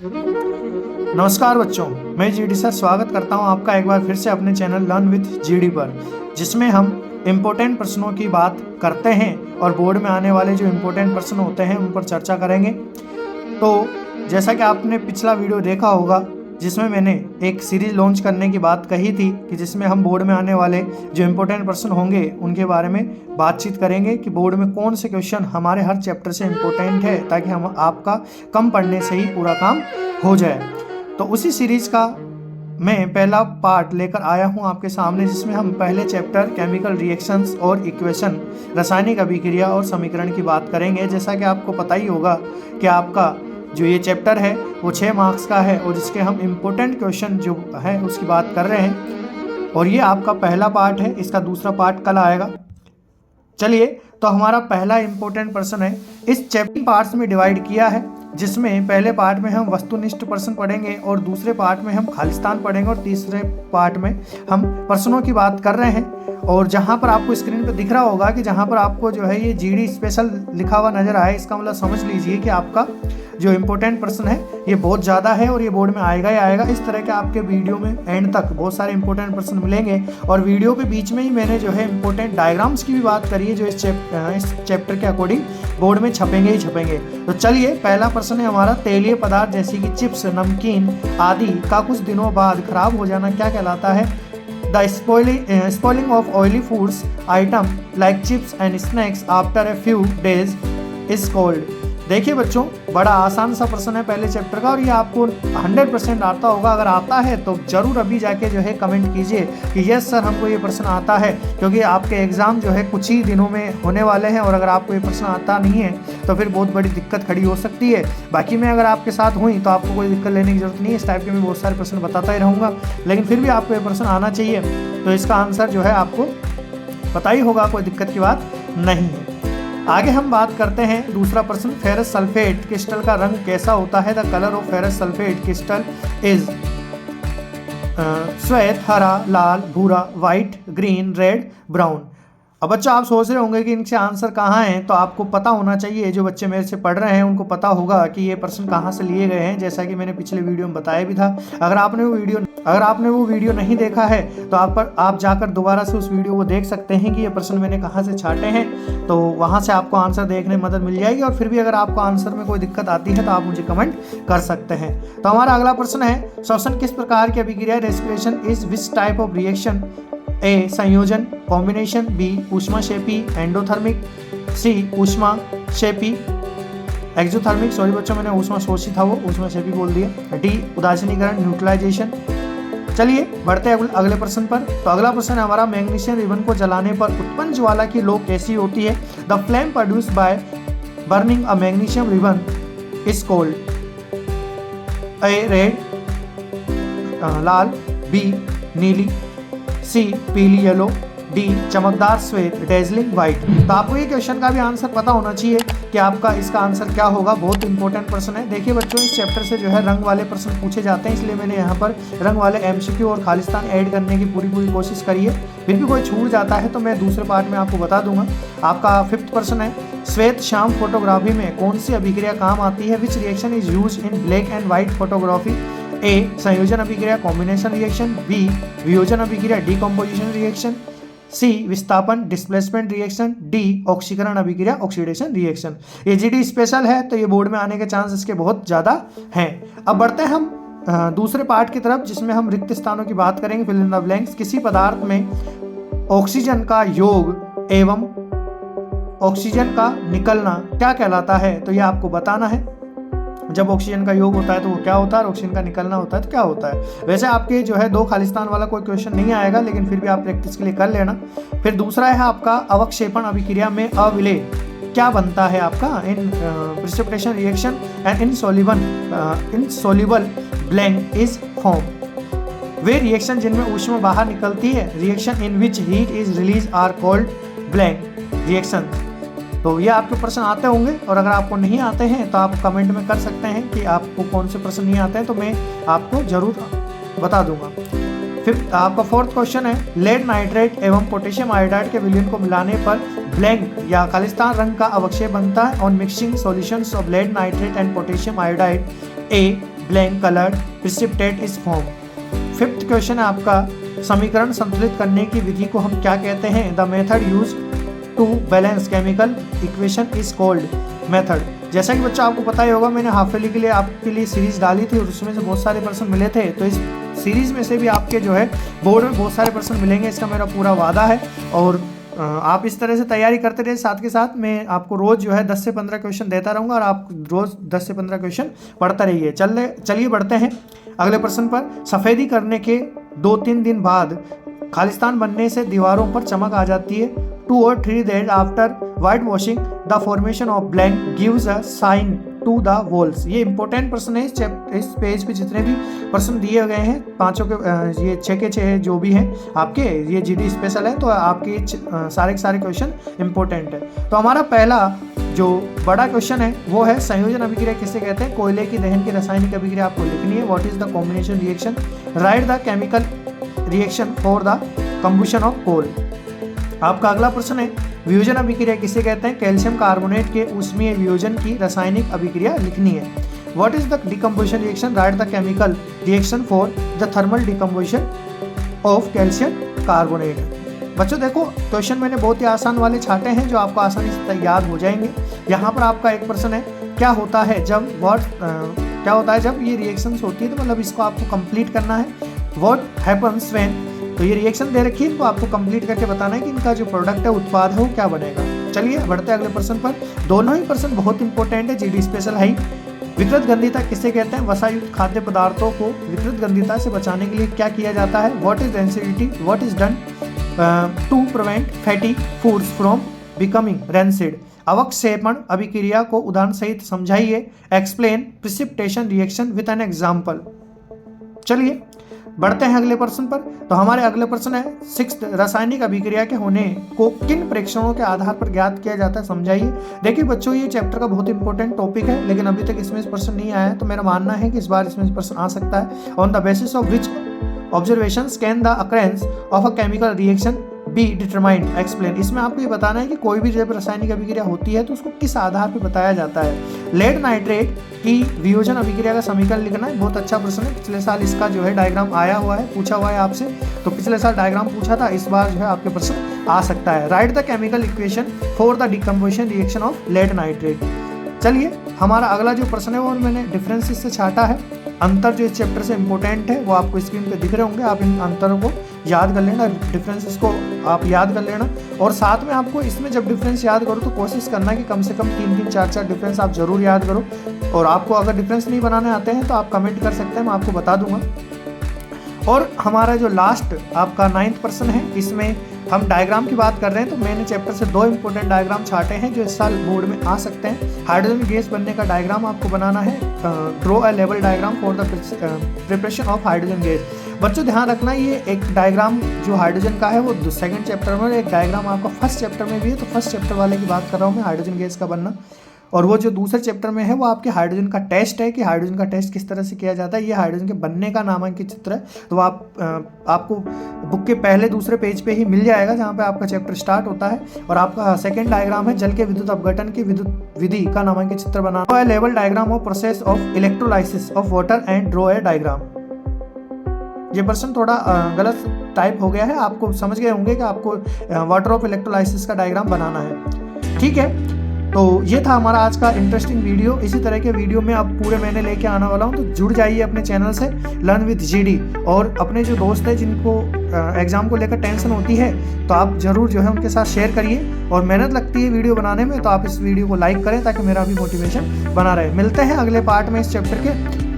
नमस्कार बच्चों, मैं जीडी सर स्वागत करता हूं आपका एक बार फिर से अपने चैनल लर्न विथ जीडी पर, जिसमें हम इम्पोर्टेंट प्रश्नों की बात करते हैं और बोर्ड में आने वाले जो इम्पोर्टेंट प्रश्न होते हैं उन पर चर्चा करेंगे। तो जैसा कि आपने पिछला वीडियो देखा होगा जिसमें मैंने एक सीरीज लॉन्च करने की बात कही थी कि जिसमें हम बोर्ड में आने वाले जो इम्पोर्टेंट प्रश्न होंगे उनके बारे में बातचीत करेंगे कि बोर्ड में कौन से क्वेश्चन हमारे हर चैप्टर से इम्पोर्टेंट है, ताकि हम आपका कम पढ़ने से ही पूरा काम हो जाए। तो उसी सीरीज का मैं पहला पार्ट लेकर आया हूं आपके सामने, जिसमें हम पहले चैप्टर केमिकल रिएक्शंस और इक्वेशन, रासायनिक अभिक्रिया और समीकरण की बात करेंगे। जैसा कि आपको पता ही होगा कि आपका जो ये चैप्टर है वो 6 मार्क्स का है और जिसके हम इम्पोर्टेंट क्वेश्चन जो है उसकी बात कर रहे हैं, और ये आपका पहला पार्ट है। इसका दूसरा पार्ट कल आएगा। चलिए, तो हमारा पहला इम्पोर्टेंट प्रश्न है, इस चैप्टर पार्ट्स में डिवाइड किया है, जिसमें पहले पार्ट में हम वस्तुनिष्ठ प्रश्न पढ़ेंगे और दूसरे पार्ट में हम खालिस्तान पढ़ेंगे और तीसरे पार्ट में हम प्रश्नों की बात कर रहे हैं। और जहां पर आपको स्क्रीन पर दिख रहा होगा कि जहां पर आपको जो है ये जीडी स्पेशल लिखा हुआ नजर आए, इसका मतलब समझ लीजिए कि आपका जो इम्पोर्टेंट प्रश्न है ये बहुत ज़्यादा है और ये बोर्ड में आएगा ही आएगा। इस तरह के आपके वीडियो में एंड तक बहुत सारे इंपॉर्टेंट प्रश्न मिलेंगे और वीडियो के बीच में ही मैंने जो है इंपॉर्टेंट डायग्राम्स की भी बात करी है, जो इस चैप्टर के अकॉर्डिंग बोर्ड में छपेंगे ही छपेंगे। तो चलिए, पहला प्रश्न है हमारा, तेलीय पदार्थ जैसे कि चिप्स, नमकीन आदि का कुछ दिनों बाद खराब हो जाना क्या कहलाता है? The spoiling of oily foods item like chips and snacks after a few days is called। देखिए बच्चों, बड़ा आसान सा प्रश्न है पहले चैप्टर का और ये आपको 100% आता होगा। अगर आता है तो जरूर अभी जाके जो है कमेंट कीजिए कि यस सर हमको ये प्रश्न आता है, क्योंकि आपके एग्जाम जो है कुछ ही दिनों में होने वाले हैं और अगर आपको ये प्रश्न आता नहीं है तो फिर बहुत बड़ी दिक्कत खड़ी हो सकती है। बाकी मैं अगर आपके साथ हुई तो आपको कोई दिक्कत लेने की जरूरत नहीं है। इस टाइप के मैं बहुत सारे प्रश्न बताता ही रहूँगा, लेकिन फिर भी आपको ये प्रश्न आना चाहिए। तो इसका आंसर जो है आपको पता ही होगा, कोई दिक्कत की बात नहीं है। आगे हम बात करते हैं दूसरा प्रश्न, फेरस सल्फेट क्रिस्टल का रंग कैसा होता है? The colour of ferrous sulphate crystal is श्वेत, हरा, लाल, भूरा, व्हाइट, ग्रीन, रेड, ब्राउन। अब बच्चों आप सोच रहे होंगे कि इनके आंसर कहाँ हैं, तो आपको पता होना चाहिए, जो बच्चे मेरे से पढ़ रहे हैं उनको पता होगा कि ये प्रश्न कहाँ से लिए गए हैं, जैसा कि मैंने पिछले वीडियो में बताया भी था। अगर आपने वो वीडियो नहीं देखा है तो आप जाकर दोबारा से उस वीडियो को देख सकते हैं कि ये प्रश्न मैंने कहाँ से छाटे हैं, तो वहाँ से आपको आंसर देखने में मदद मिल जाएगी। और फिर भी अगर आपको आंसर में कोई दिक्कत आती है तो आप मुझे कमेंट कर सकते हैं। तो हमारा अगला प्रश्न है, श्वसन किस प्रकार की अभिक्रिया? Respiration is which type of reaction? A संयोजन, कॉम्बिनेशन, बी ऊष्माक्षेपी एंडोथर्मिक, सी ऊष्माक्षेपी एक्सोथर्मिक, सॉरी बच्चों मैंने ऊष्माशोषी था वो ऊष्माक्षेपी बोल दिया, डी उदासीनीकरण न्यूट्रलाइजेशन। चलिए बढ़ते हैं अगले प्रश्न पर। तो अगला प्रश्न है हमारा, मैग्नीशियम रिबन को जलाने पर उत्पन्न ज्वाला की लो कैसी होती है? The flame produced by burning a magnesium ribbon is called A red लाल, बी नीली, सी पीली येलो, डी चमकदार श्वेत डेजलिंग व्हाइट। तो आपको ये क्वेश्चन का भी आंसर पता होना चाहिए कि आपका इसका आंसर क्या होगा। बहुत इंपॉर्टेंट प्रश्न है। देखिए बच्चों, इस चैप्टर से जो है रंग वाले प्रश्न पूछे जाते हैं, इसलिए मैंने यहाँ पर रंग वाले एमसीक्यू और खालिस्तान ऐड करने की पूरी कोशिश करी है। फिर भी कोई छूट जाता है तो मैं दूसरे पार्ट में आपको बता दूंगा। आपका 5th प्रश्न है, श्वेत श्याम फोटोग्राफी में कौन सी अभिक्रिया काम आती है? Which reaction is use in black and white photography? A संयोजन अभिक्रिया कॉम्बिनेशन रिएक्शन, बी वियोजन अभिक्रिया डिकम्पोजिशन रिएक्शन, सी विस्थापन डिस्प्लेसमेंट रिएक्शन, डी ऑक्सीकरण अभिक्रिया ऑक्सीडेशन रिएक्शन। ये जीडी स्पेशल है तो ये बोर्ड में आने के चांस इसके बहुत ज़्यादा हैं। अब बढ़ते हैं हम दूसरे पार्ट की तरफ, जिसमें हम रिक्त स्थानों की बात करेंगे, फिल इन द ब्लैंक्स। किसी पदार्थ में ऑक्सीजन का योग एवं ऑक्सीजन का निकलना क्या कहलाता है? तो ये आपको बताना है। जब ऑक्सीजन का योग होता है तो वो क्या होता है, और ऑक्सीजन का निकलना होता है तो क्या होता है। वैसे आपके जो है 2 खालिस्तान वाला कोई क्वेश्चन नहीं आएगा, लेकिन फिर भी आप प्रैक्टिस के लिए कर लेना। फिर दूसरा है आपका, अवक्षेपण अभिक्रिया में अविलेय क्या बनता है आपका? In precipitation reaction and insoluble blank is form. वे रिएक्शन जिनमें ऊष्मा बाहर निकलती है, reaction in which heat is release are called blank reaction. तो ये आपके प्रश्न आते होंगे, और अगर आपको नहीं आते हैं तो आप कमेंट में कर सकते हैं कि आपको कौन से प्रश्न नहीं आते हैं, तो मैं आपको जरूर बता दूंगा। फिर आपका 4th क्वेश्चन है, लेड नाइट्रेट एवं पोटेशियम आयोडाइड के विलयन को मिलाने पर ब्लैंक या खालिस्तान रंग का अवक्षय बनता है। On mixing solutions of lead nitrate and potassium iodide, a blank coloured precipitate is form. Fifth question है आपका, समीकरण संतुलित करने की विधि को हम क्या कहते हैं? The method use to balance chemical equation is called method. जैसा कि बच्चा आपको पता ही होगा, मैंने हाफ ईयरली के लिए आपके लिए सीरीज डाली थी और उसमें से बहुत सारे प्रश्न मिले थे, तो इस सीरीज में से भी आपके जो है बोर्ड में बहुत सारे प्रश्न मिलेंगे, इसका मेरा पूरा वादा है। और आप इस तरह से तैयारी करते रहे, साथ के साथ मैं आपको रोज़ जो है 10 से 15 क्वेश्चन देता रहूँगा और आप रोज़ 10 से 15 क्वेश्चन पढ़ते रहिए। चलिए बढ़ते हैं अगले प्रश्न पर। सफ़ेदी करने के 2-3 दिन बाद खालिस्तान बनने से दीवारों पर चमक आ जाती है। 2 or 3 days after white washing the formation of blank gives a sign to the walls। ये इंपॉर्टेंट प्रश्न है। इस पेज पे जितने भी प्रश्न दिए गए हैं पांचों के, ये 6 के 6 जो भी हैं आपके, ये जीडी स्पेशल है, तो आपके सारे के सारे क्वेश्चन इंपॉर्टेंट है। तो हमारा पहला जो बड़ा क्वेश्चन है वो है, संयोजन अभिक्रिया किसे कहते हैं? कोयले की दहन की रासायनिक अभिक्रिया आपको लिखनी है। What is the combination reaction? Write the chemical reaction for the combustion of coal. आपका अगला प्रश्न है, वियोजन अभिक्रिया किसे कहते हैं? कैल्शियम कार्बोनेट के ऊष्मीय वियोजन की रासायनिक अभिक्रिया लिखनी है। What is the decomposition reaction? Write the chemical reaction for the thermal decomposition of calcium carbonate. बच्चों देखो, क्वेश्चन मैंने बहुत ही आसान वाले छाटे हैं जो आपको आसानी से याद हो जाएंगे। यहाँ पर आपका एक प्रश्न है, क्या होता है जब ये रिएक्शंस होती है, तो मतलब इसको आपको कंप्लीट करना है। व्हाट हैपन्स व्हेन, तो ये रिएक्शन दे रखी है, इनको आपको कंप्लीट करके बताना है कि इनका जो प्रोडक्ट है, उत्पाद है, वो क्या बनेगा। चलिए बढ़ते हैं अगले प्रश्न पर। दोनों ही प्रश्न बहुत इंपॉर्टेंट है, जीडी स्पेशल है। विकृत गंधिता किसे कहते हैं? वसायुक्त खाद्य पदार्थों को विकृत गंधिता से बचाने के लिए क्या किया जाता है? What is rancidity? What is done to prevent fatty foods from becoming rancid? अवक्षेपण अभिक्रिया को उदाहरण सहित समझाइए। Explain precipitation reaction with an example. चलिए बढ़ते हैं अगले प्रश्न पर। तो हमारे अगले प्रश्न है, 6th, रासायनिक अभिक्रिया के होने को किन प्रेक्षणों के आधार पर ज्ञात किया जाता है? समझाइए। देखिए बच्चों, ये चैप्टर का बहुत इंपॉर्टेंट टॉपिक है, लेकिन अभी तक इसमें प्रश्न नहीं आया है, तो मेरा मानना है कि इस बार इसमें प्रश्न आ सकता है। On the basis of which observations can the occurrence of a chemical reaction be determined? Explain. इसमें आपको ये बताना है कि कोई भी जब रासायनिक अभिक्रिया होती है तो उसको किस आधार पर बताया जाता है। लेड नाइट्रेट की वियोजन अभिक्रिया का समीकरण लिखना है। बहुत अच्छा प्रश्न है, पिछले साल इसका जो है डायग्राम आया हुआ है, पूछा हुआ है आपसे, तो पिछले साल डायग्राम पूछा था, इस बार जो है आपके प्रश्न आ सकता है। Write the chemical equation for the decomposition reaction of lead nitrate. चलिए हमारा अगला जो प्रश्न है वो मैंने डिफरेंसेस से छाटा है। अंतर जो इस चैप्टर से इंपॉर्टेंट है वो आपको स्क्रीन पे दिख रहे होंगे, आप इन अंतरों को याद कर लेना, डिफरेंसेस को आप याद कर लेना। और साथ में आपको इसमें जब डिफरेंस याद करो तो कोशिश करना कि कम से कम 3-3, 4-4 डिफरेंस आप जरूर याद करो। और आपको अगर डिफरेंस नहीं बनाने आते हैं तो आप कमेंट कर सकते हैं, मैं आपको बता दूंगा। और हमारा जो लास्ट आपका 9th प्रश्न है, इसमें हम डायग्राम की बात कर रहे हैं, तो मैंने चैप्टर से 2 इंपॉर्टेंट डायग्राम छाटे हैं जो इस साल बोर्ड में आ सकते हैं। हाइड्रोजन गैस बनने का डायग्राम आपको बनाना है। Draw a level diagram for the preparation of hydrogen gas. बच्चों ध्यान रखना, ये एक डायग्राम जो हाइड्रोजन का है वो 2nd चैप्टर में, एक डायग्राम आपका 1st चैप्टर में भी है, तो 1st चैप्टर वाले की बात कर रहा हूँ मैं, हाइड्रोजन गैस का बनना। और वो जो दूसरे चैप्टर में है वो आपके हाइड्रोजन का टेस्ट है कि हाइड्रोजन का टेस्ट किस तरह से किया जाता है। ये हाइड्रोजन के बनने का नामांकित चित्र है, तो आपको बुक के पहले दूसरे पेज पे ही मिल जाएगा जहाँ पे आपका चैप्टर स्टार्ट होता है। और आपका 2nd डायग्राम है जल के विद्युत अपघटन की विद्युत विधि का नामांकित चित्र बनाना। ड्रॉ ए लेवल diagram of process of electrolysis of water and draw a diagram. ये प्रश्न थोड़ा गलत टाइप हो गया है, आपको समझ गए होंगे कि आपको वाटर ऑफ इलेक्ट्रोलाइसिस का डायग्राम बनाना है। ठीक है, तो ये था हमारा आज का इंटरेस्टिंग वीडियो। इसी तरह के वीडियो में अब पूरे महीने लेके आने वाला हूँ, तो जुड़ जाइए अपने चैनल से लर्न विद जीडी। और अपने जो दोस्त हैं जिनको एग्जाम को लेकर टेंशन होती है, तो आप जरूर जो है उनके साथ शेयर करिए। और मेहनत लगती है वीडियो बनाने में, तो आप इस वीडियो को लाइक करें ताकि मेरा भी मोटिवेशन बना रहे। मिलते हैं अगले पार्ट में इस चैप्टर के।